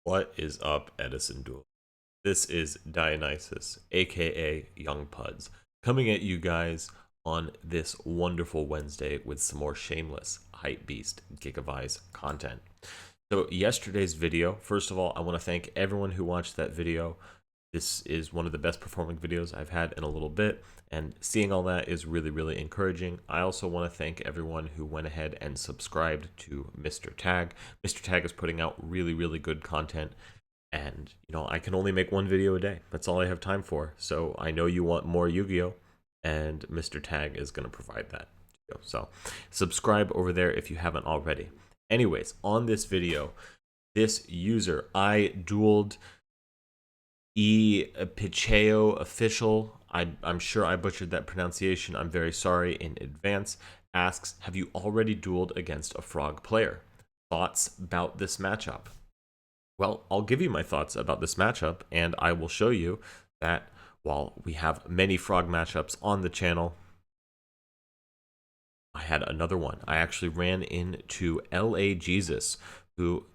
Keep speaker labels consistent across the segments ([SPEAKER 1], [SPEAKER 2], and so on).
[SPEAKER 1] What is up, Edison Duel? This is Dionysus, aka Young Puds, coming at you guys on this wonderful Wednesday with some more shameless hype beast gigavice content. So yesterday's video, first of all, I want to thank everyone who watched that video. This is one of the best performing videos I've had in a little bit, and seeing all that is really, really encouraging. I also want to thank everyone who went ahead and subscribed to Mr. Tag. Mr. Tag is putting out really, really good content, and I can only make one video a day. That's all I have time for. So I know you want more Yu-Gi-Oh, and Mr. Tag is going to provide that. So subscribe over there if you haven't already. Anyways, on this video, this user, I dueled Picheo official. I'm sure I butchered that pronunciation. I'm very sorry in advance. Asks, have you already dueled against a frog player? Thoughts about this matchup? Well, I'll give you my thoughts about this matchup, and I will show you that while we have many frog matchups on the channel, I had another one. I actually ran into LA Jesus, who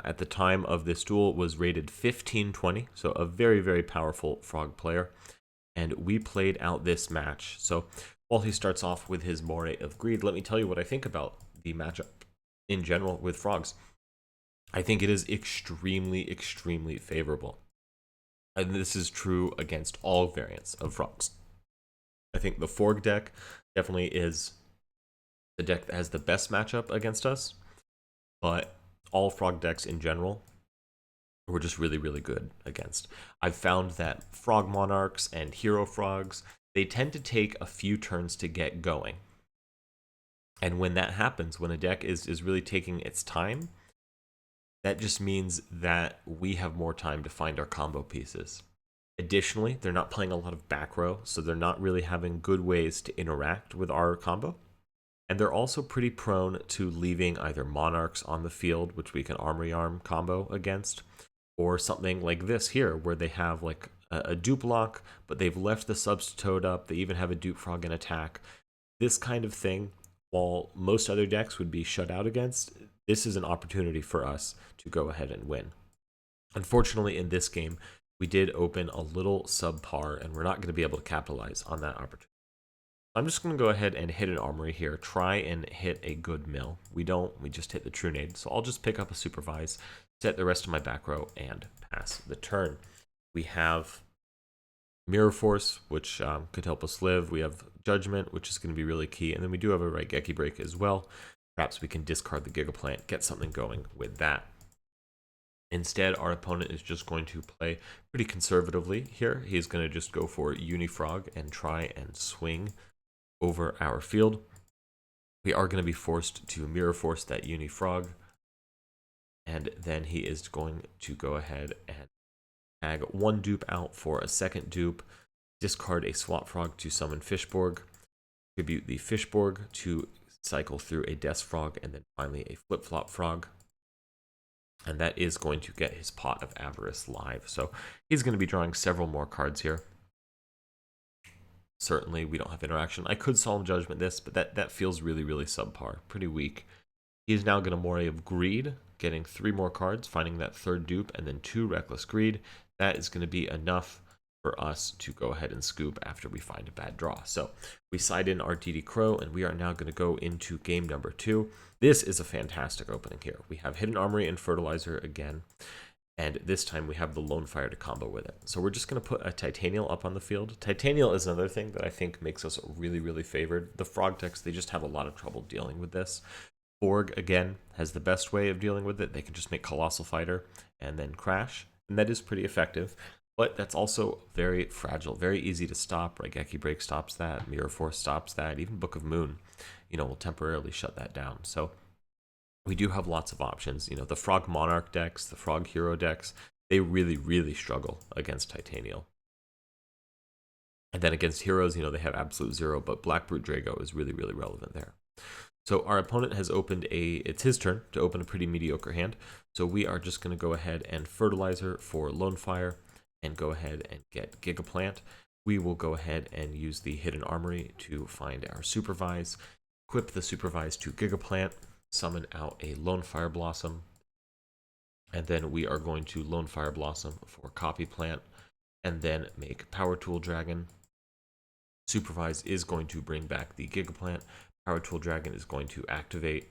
[SPEAKER 1] at the time of this duel was rated 1520, so a very, very powerful frog player. And we played out this match. So while he starts off with his moray of greed, let me tell you what I think about the matchup in general with frogs. I think it is extremely, extremely favorable. And this is true against all variants of frogs. I think the Forg deck definitely is the deck that has the best matchup against us, but all frog decks in general were just really, really good against. I've found that frog monarchs and hero frogs, they tend to take a few turns to get going. And when that happens, when a deck is really taking its time, that just means that we have more time to find our combo pieces. Additionally, they're not playing a lot of back row, so they're not really having good ways to interact with our combo. And they're also pretty prone to leaving either monarchs on the field, which we can armory arm combo against, or something like this here, where they have like a dupe lock, but they've left the substitute up. They even have a dupe frog in attack. This kind of thing, while most other decks would be shut out against, this is an opportunity for us to go ahead and win. Unfortunately, in this game, we did open a little subpar, and we're not going to be able to capitalize on that opportunity. I'm just going to go ahead and hit an armory here, try and hit a good mill. We don't, we just hit the true nade. So I'll just pick up a supervise, set the rest of my back row, and pass the turn. We have Mirror Force, which could help us live. We have Judgment, which is going to be really key. And then we do have a Raigeki Break as well. Perhaps we can discard the Gigaplant, get something going with that. Instead, our opponent is just going to play pretty conservatively here. He's going to just go for Unifrog and try and swing over our field. We are going to be forced to Mirror Force that Unifrog, and then he is going to go ahead and tag one dupe out for a second dupe, discard a Swap Frog to summon Fishborg, tribute the Fishborg to cycle through a Death Frog, and then finally a Flip Flop Frog. And that is going to get his Pot of Avarice live. So he's going to be drawing several more cards here. Certainly, we don't have interaction. I could Solemn Judgment this, but that feels really, really subpar. Pretty weak. He's now going to Moray of Greed, getting 3 more cards, finding that third dupe, and then 2 Reckless Greed. That is going to be enough for us to go ahead and scoop after we find a bad draw. So we side in our DD Crow, and we are now going to go into game number 2. This is a fantastic opening here. We have Hidden Armory and Fertilizer again, and this time we have the Lone Fire to combo with it. So we're just going to put a Titanial up on the field. Titanial is another thing that I think makes us really, really favored. The frog decks, they just have a lot of trouble dealing with this. Borg, again, has the best way of dealing with it. They can just make Colossal Fighter and then crash, and that is pretty effective. But that's also very fragile, very easy to stop. Raigeki Break stops that, Mirror Force stops that, even Book of Moon, will temporarily shut that down. So we do have lots of options. The Frog Monarch decks, the Frog Hero decks, they really, really struggle against Titanial. And then against heroes, they have Absolute Zero, but Black Brute Drago is really, really relevant there. So our opponent has opened it's his turn to open a pretty mediocre hand. So we are just going to go ahead and Fertilizer for Lone Fire and go ahead and get Gigaplant. We will go ahead and use the Hidden Armory to find our Supervise, equip the Supervise to Gigaplant, summon out a Lone Fire Blossom, And then we are going to Lone Fire Blossom for Copy Plant, and then make Power Tool Dragon. Supervise is going to bring back the Gigaplant. Power Tool Dragon is going to activate,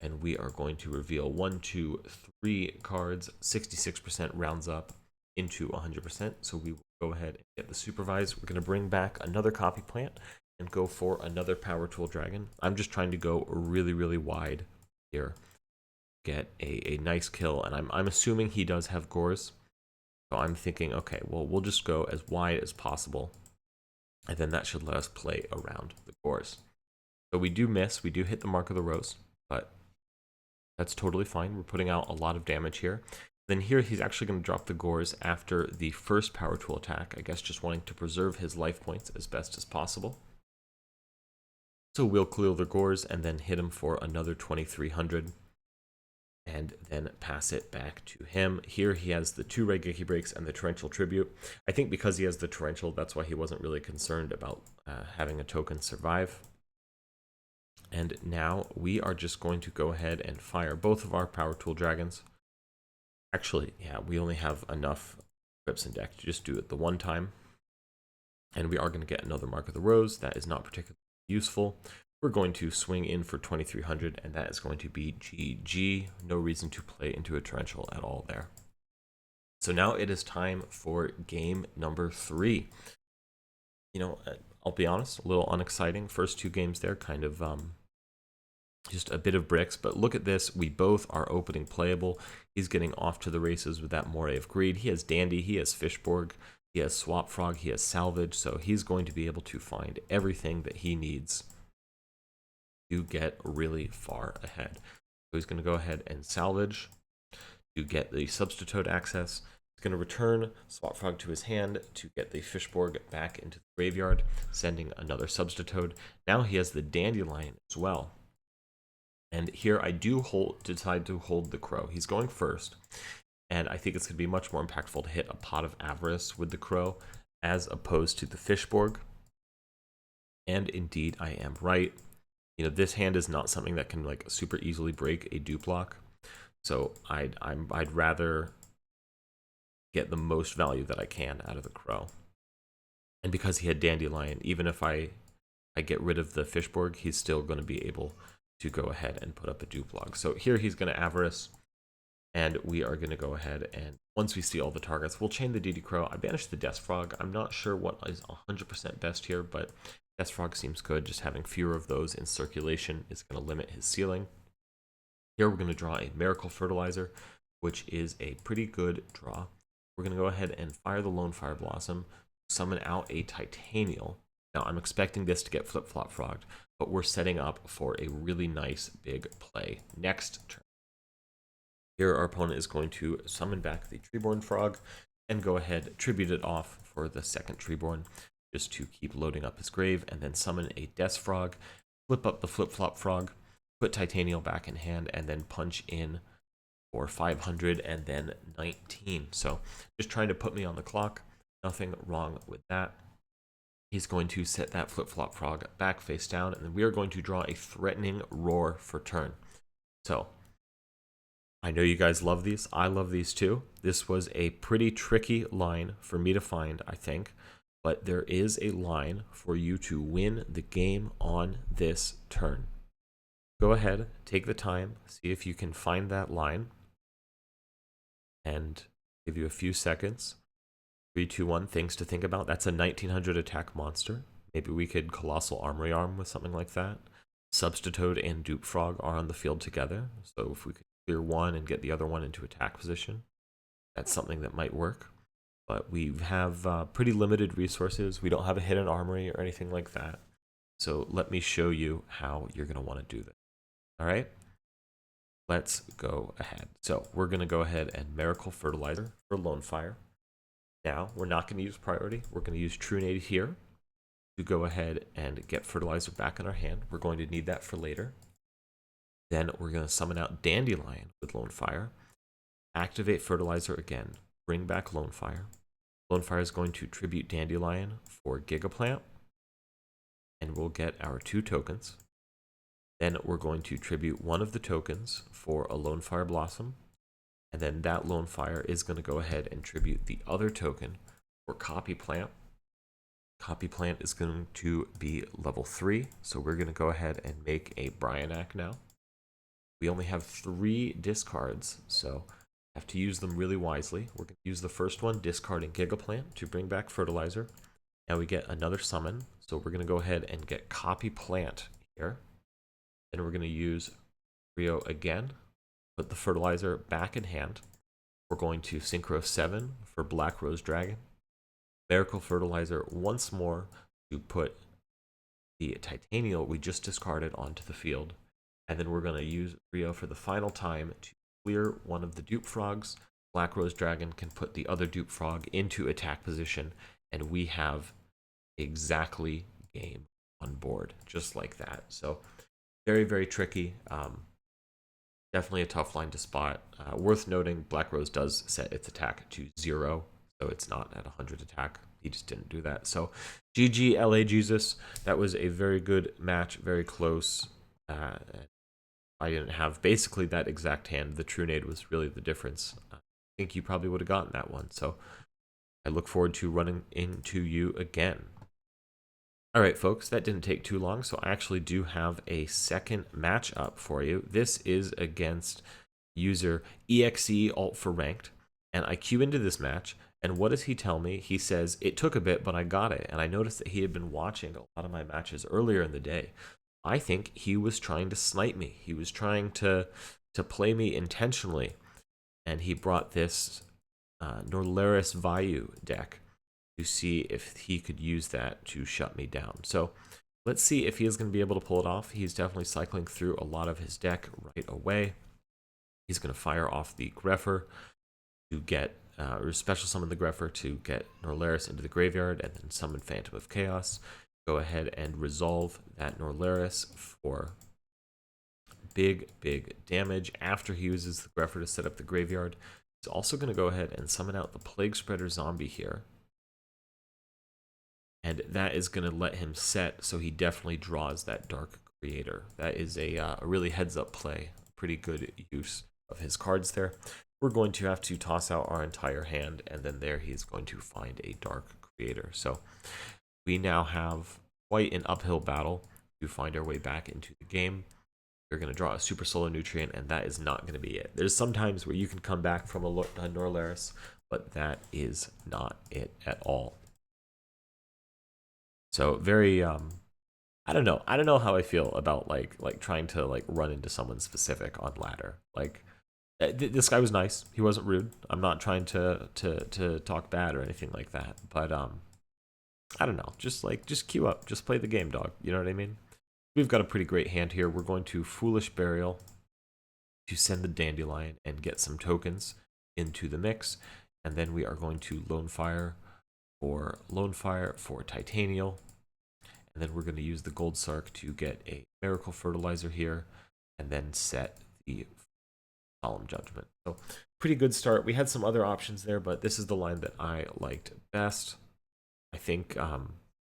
[SPEAKER 1] and we are going to reveal 1, 2, 3 cards. 66% rounds up into 100%. So we will go ahead and get the Supervise. We're going to bring back another Copy Plant and go for another Power Tool Dragon. I'm just trying to go really, really wide here. Get a nice kill, and I'm assuming he does have Gores. So I'm thinking, okay, well, we'll just go as wide as possible, and then that should let us play around the Gores. So we do miss, we do hit the mark of the rose, but that's totally fine. We're putting out a lot of damage here. Then here he's actually going to drop the Gores after the first Power Tool attack, I guess just wanting to preserve his life points as best as possible. So we'll clear the Gores and then hit him for another 2300. And then pass it back to him. Here he has the 2 Raigeki Breaks and the Torrential Tribute. I think because he has the Torrential, that's why he wasn't really concerned about having a token survive. And now we are just going to go ahead and fire both of our Power Tool Dragons. Actually, yeah, we only have enough equips in deck to just do it the one time. And we are going to get another Mark of the Rose. That is not particularly useful. We're going to swing in for 2300, and that is going to be GG. No reason to play into a Torrential at all there. So now it is time for game number 3. You know, I'll be honest, a little unexciting. First 2 games there, kind of just a bit of bricks. But look at this. We both are opening playable. He's getting off to the races with that Moray of Greed. He has Dandy, he has Fishborg, he has Swap Frog, he has Salvage. So he's going to be able to find everything that he needs to get really far ahead. So he's going to go ahead and salvage to get the Substitute access. He's going to return Swap Frog to his hand to get the Fishborg back into the graveyard, sending another Substitute. Now he has the Dandelion as well. And here I do decide to hold the Crow. He's going first, and I think it's going to be much more impactful to hit a Pot of Avarice with the Crow as opposed to the Fishborg. And indeed, I am right. You know, this hand is not something that can like super easily break a dupe lock. So I'd rather get the most value that I can out of the Crow. And because he had Dandelion, even if I get rid of the Fishborg, he's still going to be able to go ahead and put up a dupe lock. So here he's going to Avarice, and we are going to go ahead and once we see all the targets, we'll chain the DD Crow. I banished the Death Frog. I'm not sure what is 100% best here, but Death Frog seems good. Just having fewer of those in circulation is going to limit his ceiling. Here we're going to draw a Miracle Fertilizer, which is a pretty good draw. We're going to go ahead and fire the Lone Fire Blossom, summon out a Titanial. Now I'm expecting this to get Flip-Flop Frogged, but we're setting up for a really nice big play next turn. Here our opponent is going to summon back the Treeborn Frog and go ahead, tribute it off for the second Treeborn, just to keep loading up his grave, and then summon a Death Frog, flip up the Flip-Flop Frog, put Titanial back in hand, and then punch in for 500 and then 19. So just trying to put me on the clock. Nothing wrong with that. He's going to set that Flip-Flop Frog back face down, and then we are going to draw a Threatening Roar for turn. So I know you guys love these. I love these too. This was a pretty tricky line for me to find, I think. But there is a line for you to win the game on this turn. Go ahead, take the time, see if you can find that line, and give you a few seconds. 3, 2, 1, things to think about. That's a 1900 attack monster. Maybe we could Colossal Armory Arm with something like that. Substitute and Dupe Frog are on the field together, so if we could clear one and get the other one into attack position, that's something that might work. But we have pretty limited resources. We don't have a hidden armory or anything like that. So let me show you how you're going to want to do this. All right, let's go ahead. So we're going to go ahead and Miracle Fertilizer for Lone Fire. Now, we're not going to use Priority. We're going to use True Nade here to go ahead and get Fertilizer back in our hand. We're going to need that for later. Then we're going to summon out Dandelion with Lone Fire. Activate Fertilizer again. Bring back Lone Fire. Lone Fire is going to tribute Dandelion for Gigaplant, and we'll get our 2 tokens. Then we're going to tribute one of the tokens for a Lone Fire Blossom, And then that lone fire is going to go ahead and tribute the other token for copy plant. Copy plant is going to be level 3, so we're going to go ahead and make a Bryanak now. We only have 3 discards, so have to use them really wisely. We're going to use the first one, discarding Gigaplant, to bring back Fertilizer. Now we get another summon, so we're going to go ahead and get Copy Plant here. Then we're going to use Rio again, put the Fertilizer back in hand. We're going to Synchro 7 for Black Rose Dragon. Miracle Fertilizer once more to put the Titanial we just discarded onto the field. And then we're going to use Rio for the final time to clear one of the dupe frogs. Black Rose Dragon can put the other dupe frog into attack position, and we have exactly game on board, just like that. So very, very tricky. Definitely a tough line to spot. Worth noting, Black Rose does set its attack to 0, so it's not at 100 attack. He just didn't do that. So GG LA Jesus. That was a very good match, very close. I didn't have basically that exact hand. The Trunade was really the difference. I think you probably would have gotten that one. So I look forward to running into you again. All right, folks, that didn't take too long. So I actually do have a second matchup for you. This is against user EXE Alt for Ranked. And I queue into this match. And what does he tell me? He says, it took a bit, but I got it. And I noticed that he had been watching a lot of my matches earlier in the day. I think he was trying to snipe me. He was trying to play me intentionally. And he brought this Norlaris Vayu deck to see if he could use that to shut me down. So let's see if he is going to be able to pull it off. He's definitely cycling through a lot of his deck right away. He's going to fire off the Greffer to get, or special summon the Greffer to get Norlaris into the graveyard, and then summon Phantom of Chaos. Go ahead and resolve that Norlaris for big damage after he uses the Greffer to set up the graveyard. He's also going to go ahead and summon out the Plague Spreader Zombie here. And that is going to let him set, so he definitely draws that Dark Creator. That is a really heads-up play. Pretty good use of his cards there. We're going to have to toss out our entire hand, and then there he's going to find a Dark Creator. So we now have quite an uphill battle to find our way back into the game. We're going to draw a Super Solar Nutrient, and that is not going to be it. There's some times where you can come back from a Norlaris, but that is not it at all. So very, I don't know. I don't know how I feel about like trying to like run into someone specific on ladder. Like this guy was nice. He wasn't rude. I'm not trying to talk bad or anything like that. But I don't know. Just queue up. Just play the game, dog. You know what I mean? We've got a pretty great hand here. We're going to Foolish Burial to send the Dandelion and get some tokens into the mix. And then we are going to Lone Fire for Titanial. And then we're going to use the Gold Sark to get a Miracle Fertilizer here. And then set the Solemn Judgment. So pretty good start. We had some other options there, but this is the line that I liked best. I think,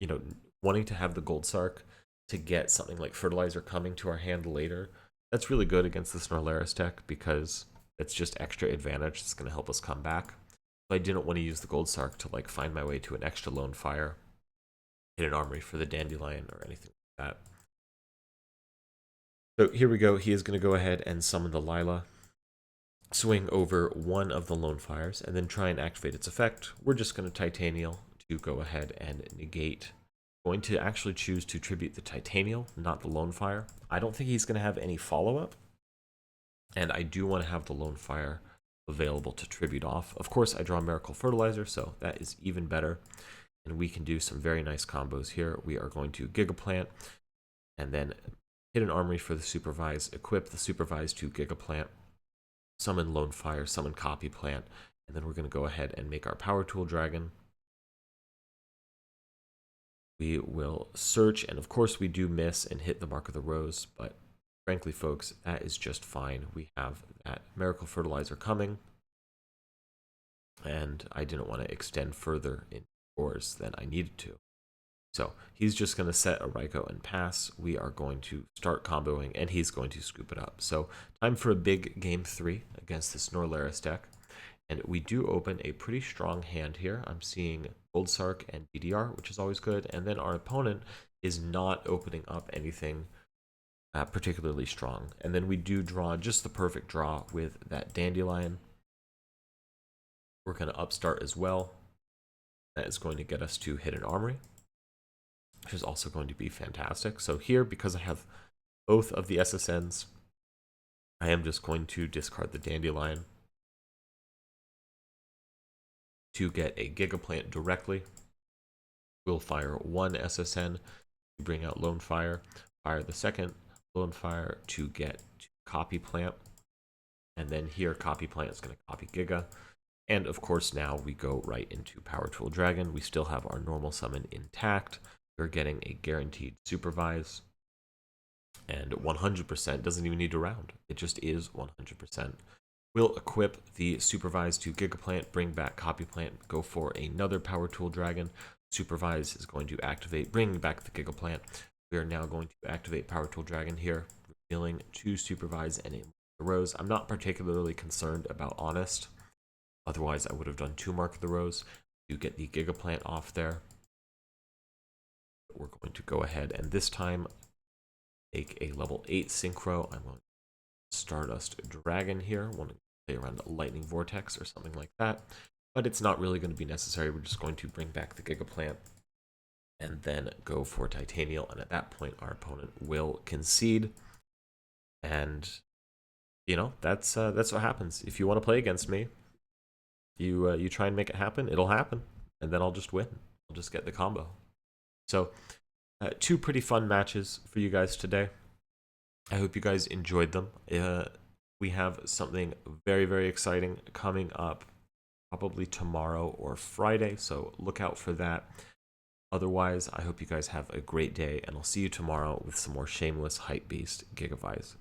[SPEAKER 1] you know, wanting to have the Gold Sark to get something like Fertilizer coming to our hand later, that's really good against the Norlaris deck because it's just extra advantage. It's going to help us come back. But I didn't want to use the Gold Sark to like find my way to an extra Lone Fire, hit an Armory for the Dandelion or anything like that. So here we go. He is going to go ahead and summon the Lila, swing over one of the Lone Fires, and then try and activate its effect. We're just going to Titanial to go ahead and negate. Going to actually choose to tribute the Titanial, not the Lone Fire. I don't think he's going to have any follow-up, and I do want to have the Lone Fire available to tribute off. Of course, I draw Miracle Fertilizer, so that is even better, and we can do some very nice combos here. We are going to Gigaplant, and then hit an Armory for the Supervise, equip the Supervise to Gigaplant, summon Lone Fire, summon Copy Plant, and then we're going to go ahead and make our Power Tool Dragon. We will search, and of course we do miss and hit the Mark of the Rose, but frankly, folks, that is just fine. We have that Miracle Fertilizer coming, and I didn't want to extend further in scores than I needed to. So he's just going to set a Raikou and pass. We are going to start comboing, and he's going to scoop it up. So time for a big game 3 against the Snorlaris deck. And we do open a pretty strong hand here. I'm seeing Gold Sark and DDR, which is always good. And then our opponent is not opening up anything particularly strong. And then we do draw just the perfect draw with that Dandelion. We're going to upstart as well. That is going to get us to Hidden Armory, which is also going to be fantastic. So here, because I have both of the SSNs, I am just going to discard the Dandelion to get a Gigaplant directly. We'll fire one SSN to bring out Lone Fire, fire the second Lone Fire to get to Copy Plant, and then here Copy Plant is going to copy Giga. And of course now we go right into Power Tool Dragon. We still have our normal summon intact. We're getting a guaranteed Supervise. And 100% doesn't even need to round. It just is 100%. We'll equip the Supervise to Gigaplant, bring back Copy Plant, go for another Power Tool Dragon. Supervise is going to activate, bringing back the Gigaplant. We are now going to activate Power Tool Dragon here, revealing 2 Supervise and a Rose. I'm not particularly concerned about Honest. Otherwise, I would have done 2 Mark the Rose to get the Gigaplant off there. We're going to go ahead and this time take a level 8 Synchro. I'm going to Stardust Dragon here. Want to play around a Lightning Vortex or something like that. But it's not really going to be necessary. We're just going to bring back the Gigaplant and then go for Titanial. And at that point, our opponent will concede. And, you know, that's what happens. If you want to play against me, you try and make it happen, it'll happen, and then I'll just win. I'll just get the combo. So 2 pretty fun matches for you guys today. I hope you guys enjoyed them. We have something very, very exciting coming up probably tomorrow or Friday, so look out for that. Otherwise, I hope you guys have a great day, and I'll see you tomorrow with some more shameless Hypebeast Gigavice.